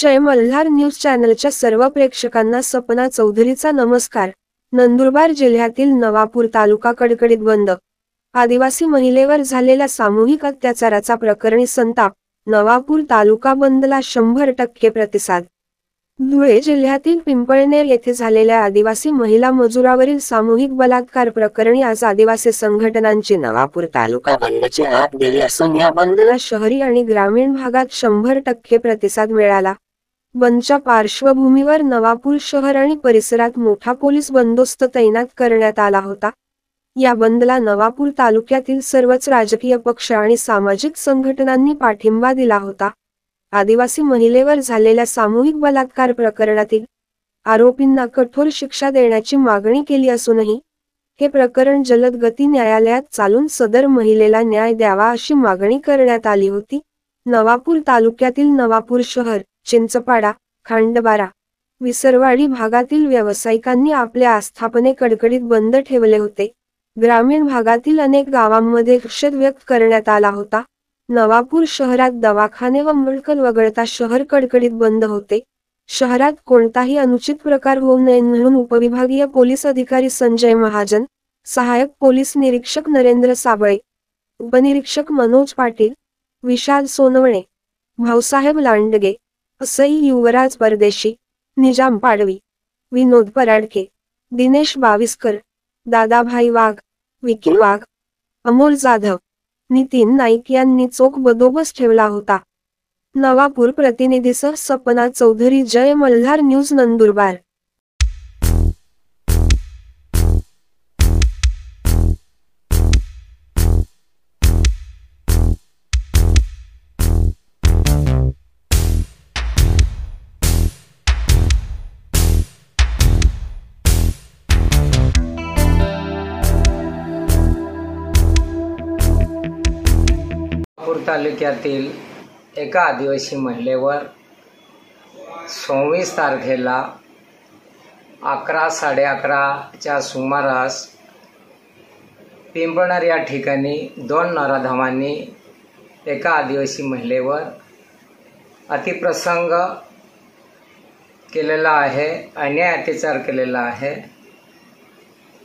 जय Malhar news चॅनलच्या सर्व प्रेक्षकांना सपना चौधरीचा नमस्कार। नंदुरबार जिल्ह्यातील नवापूर तालुका कडकडीत बंद। आदिवासी महिलेवर झालेल्या सामूहिक अत्याचाराचा प्रकरणी संताप। नवापूर तालुका बंदला 100% प्रतिसाद। धुळे जिल्ह्यातील पिंपळनेर येथे झालेल्या आदिवासी महिला मजुरावरील सामूहिक बलात्कार प्रकरणी आज आदिवासी संघटनांची नवापूर तालुका बंदची हाक दिली असून या बंदला शहरी आणि ग्रामीण भागात 100% प्रतिसाद मिळाला। बंदच्या पार्श्वभूमीवर नवापूर शहर आणि परिसरात मोठा पोलीस बंदोबस्त तैनात करण्यात आला होता। या बंदला नवापूर तालुक्यातील सर्वच राजकीय पक्ष आणि सामाजिक संघटनांनी पाठिंबा दिला होता। आदिवासी महिलेवर झालेल्या सामूहिक बलात्कार प्रकरणातील आरोपींना कठोर शिक्षा देण्याची मागणी केली असूनही हे प्रकरण जलद गती न्यायालयात चालून सदर महिलेला न्याय द्यावा अशी मागणी करण्यात आली होती। नवापूर तालुक्यातील नवापूर शहर, चिंचपाडा, खांडबारा, विसरवाडी भागातील व्यावसायिकांनी आपल्या आस्थापने कडकडीत बंद ठेवले होते। ग्रामीण भागातील अनेक गावांमध्ये निषेध व्यक्त करण्यात आला होता। नवापूर शहरात दवाखाने व मेडिकल वगळता शहर कडकडीत बंद होते। शहरात कोणताही अनुचित प्रकार होऊ नये म्हणून उपविभागीय पोलीस अधिकारी संजय महाजन, सहाय्यक पोलीस निरीक्षक नरेंद्र साबळे, उपनिरीक्षक मनोज पाटील, विशाल सोनवणे, भाऊसाहेब लांडगे, असई युवराज परदेशी, निजाम पाडवी, विनोद पराडके, दिनेश बाविस्कर, दादाभाई वाघ, विकी वाघ, अमोल जाधव, नितीन नाईक यांनी चोख बंदोबस्त ठेवला होता। नवापूर प्रतिनिधीसह सपना चौधरी, जय मल्हार न्यूज, नंदुरबार। नवापूर तालुक्यातील एका आदिवासी महिलेवर 26 तारखेला 11:30च्या सुमारास पिंपळनेर या ठिकाणी 2 नराधमांनी एका आदिवासी महिलेवर अतिप्रसंग केलेला आहे, अन्याय अत्याचार केलेला आहे।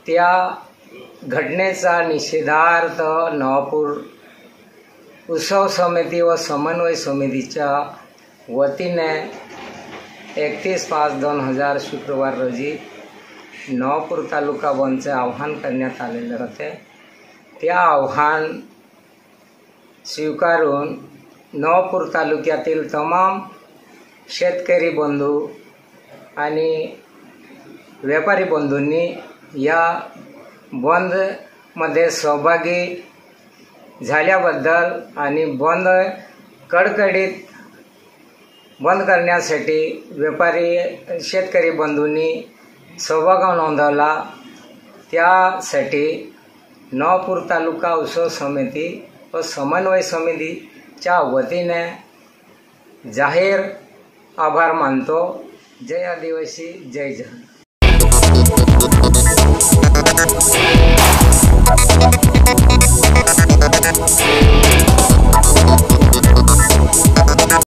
त्या घटनेचा निषेधार्थ नवापूर उत्सव समिती व समन्वय समितीच्या वतीने 31/5/2000 शुक्रवार रोजी नवापूर तालुका बंदचे आवाहन करण्यात आलेले होते। त्या आव्हान स्वीकारून नवापूर तालुक्यातील तमाम शेतकरी बंधू आणि व्यापारी बंधूंनी या बंदमध्ये सहभागी झाल्याबद्दल आणि बंद कडकडीत बंद करण्यासाठी व्यापारी शेतकरी बंधूंनी सहभाग नोंदवला। त्यासाठी नवापूर तालुका उत्सव समिती व समन्वय समितीच्या वतीने जाहीर आभार मानतो। जय आदिवासी, जय जहान।